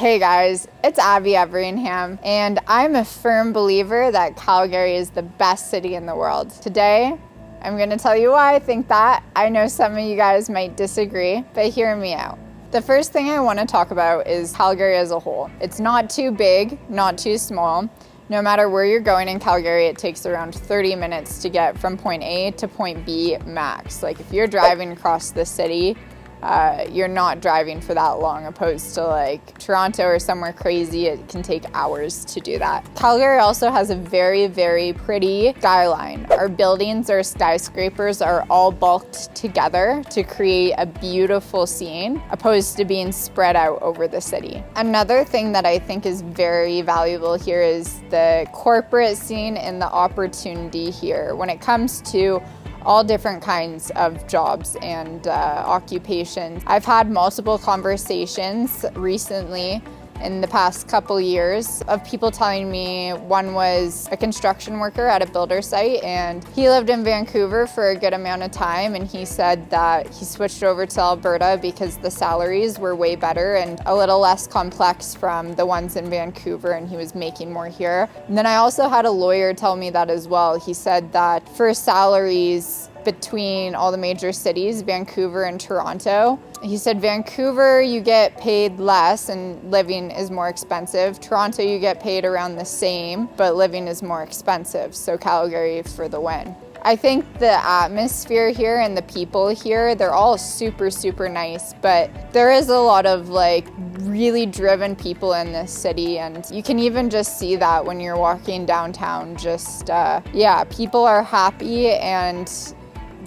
Hey guys, it's Abby Everingham, and I'm a firm believer that Calgary is the best city in the world. Today, I'm going to tell you why I think that. I know some of you guys might disagree, but hear me out. The first thing I want to talk about is Calgary as a whole. It's not too big, not too small. No matter where you're going in Calgary, it takes around 30 minutes to get from point A to point B max. Like if you're driving across the city, you're not driving for that long, opposed to like Toronto or somewhere crazy. It can take hours to do that. Calgary also has a very, very pretty skyline. Our buildings, our skyscrapers are all bulked together to create a beautiful scene, opposed to being spread out over the city. Another thing that I think is very valuable here is the corporate scene and the opportunity here when it comes to all different kinds of jobs and occupations. I've had multiple conversations recently in the past couple years of people telling me one was a construction worker at a builder site, and he lived in Vancouver for a good amount of time, and he said that he switched over to Alberta because the salaries were way better and a little less complex from the ones in Vancouver, and he was making more here. And then I also had a lawyer tell me that as well. He said that for salaries between all the major cities, Vancouver and Toronto, he said Vancouver you get paid less and living is more expensive. Toronto you get paid around the same, but living is more expensive. So Calgary for the win. I think the atmosphere here and the people here, they're all super, super nice, but there is a lot of like really driven people in this city, and you can even just see that when you're walking downtown. People are happy, and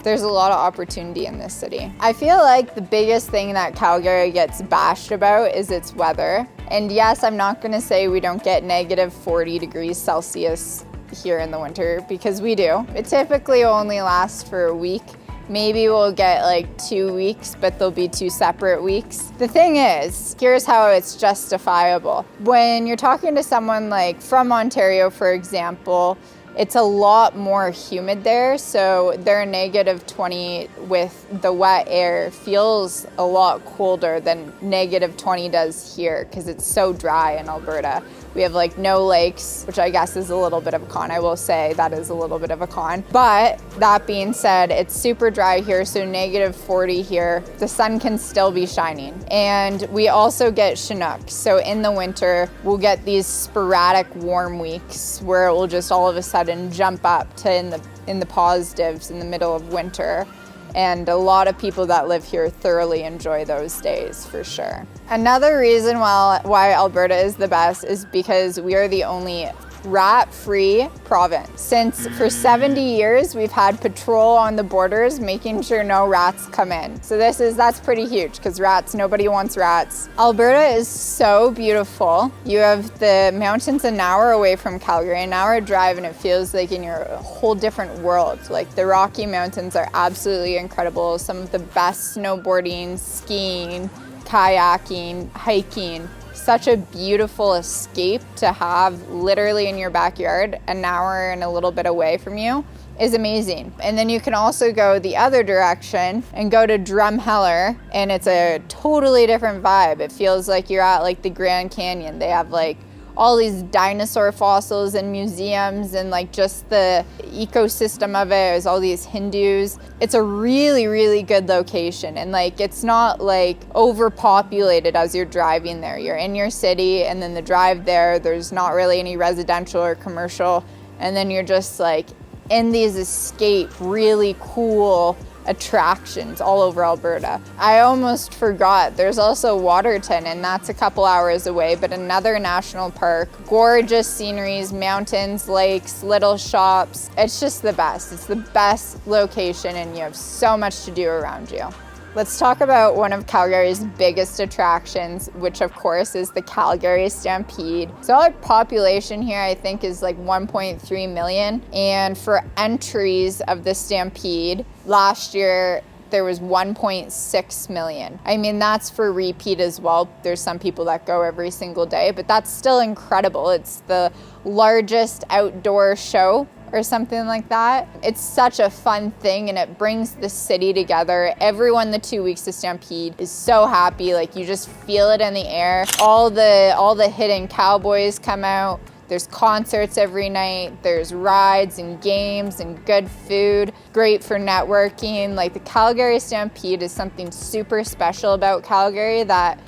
there's a lot of opportunity in this city. I feel like the biggest thing that Calgary gets bashed about is its weather. And yes, I'm not gonna say we don't get negative 40 degrees Celsius here in the winter, because we do. It typically only lasts for a week. Maybe we'll get like 2 weeks, but they'll be 2 separate weeks. The thing is, here's how it's justifiable. When you're talking to someone like from Ontario, for example, it's a lot more humid there, so their negative 20 with the wet air feels a lot colder than negative 20 does here, because it's so dry in Alberta. We have like no lakes, which I guess is a little bit of a con. I will say that is a little bit of a con. But that being said, it's super dry here, so negative 40 here, the sun can still be shining. And we also get Chinook. So in the winter, we'll get these sporadic warm weeks where it will just all of a sudden jump up to in the positives in the middle of winter. And a lot of people that live here thoroughly enjoy those days for sure. Another reason why Alberta is the best is because we are the only rat-free province. Since for 70 years, we've had patrol on the borders making sure no rats come in. So that's pretty huge, because nobody wants rats. Alberta is so beautiful. You have the mountains an hour away from Calgary, an hour drive, and it feels like you're in a whole different world. Like the Rocky Mountains are absolutely incredible. Some of the best snowboarding, skiing, kayaking, hiking. Such a beautiful escape to have literally in your backyard, an hour and a little bit away from you, is amazing. And then you can also go the other direction and go to Drumheller, and it's a totally different vibe. It feels like you're at like the Grand Canyon. They have like all these dinosaur fossils and museums, and like just the ecosystem of it is all these Hindus. It's a really, really good location, and like it's not like overpopulated as you're driving there. You're in your city, and then the drive there's not really any residential or commercial, and then you're just like in these escape, really cool attractions all over Alberta. I almost forgot, there's also Waterton, and that's a couple hours away, but another national park. Gorgeous sceneries, mountains, lakes, little shops. It's just the best. It's the best location, and you have so much to do around you. Let's talk about one of Calgary's biggest attractions, which of course is the Calgary Stampede. So our population here, I think, is like 1.3 million. And for entries of the Stampede, last year there was 1.6 million. I mean, that's for repeat as well. There's some people that go every single day, but that's still incredible. It's the largest outdoor show or something like that. It's such a fun thing, and it brings the city together. Everyone the 2 weeks of Stampede is so happy. Like, you just feel it in the air. All the hidden cowboys come out. There's concerts every night, there's rides and games and good food, great for networking. Like, the Calgary Stampede is something super special about Calgary that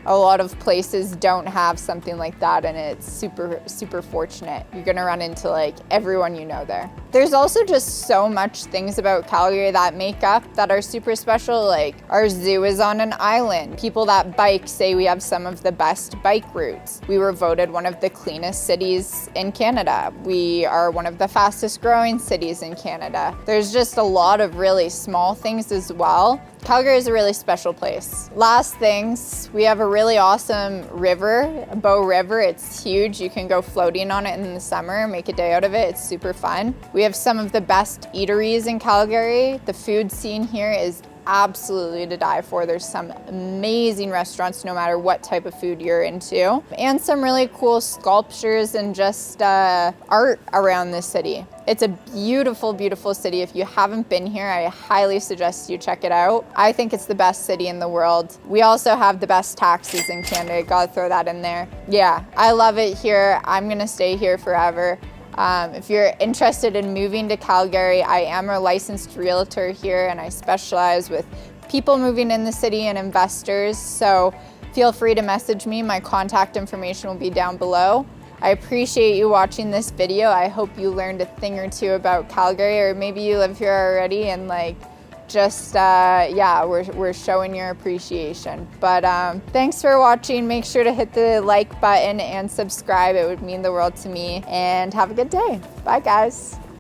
a lot of places don't have something like that, and it's super, super fortunate. You're gonna run into like everyone you know there. There's also just so much things about Calgary that make up that are super special. Like, our zoo is on an island. People that bike say we have some of the best bike routes. We were voted one of the cleanest cities in Canada. We are one of the fastest growing cities in Canada. There's just a lot of really small things as well. Calgary is a really special place. Last things, we have a really awesome river, Bow River. It's huge. You can go floating on it in the summer, make a day out of it. It's super fun. We have some of the best eateries in Calgary. The food scene here is absolutely to die for. There's some amazing restaurants no matter what type of food you're into, and some really cool sculptures and just art around the city. It's a beautiful, beautiful city. If you haven't been here, I highly suggest you check it out. I think it's the best city in the world. We also have the best taxis in Canada. Gotta throw that in there. Yeah, I love it here. I'm gonna stay here forever. If you're interested in moving to Calgary, I am a licensed realtor here, and I specialize with people moving in the city and investors. So feel free to message me. My contact information will be down below. I appreciate you watching this video. I hope you learned a thing or two about Calgary, or maybe you live here already and like just yeah, we're showing your appreciation. But thanks for watching. Make sure to hit the like button and subscribe. It would mean the world to me. And have a good day. Bye, guys.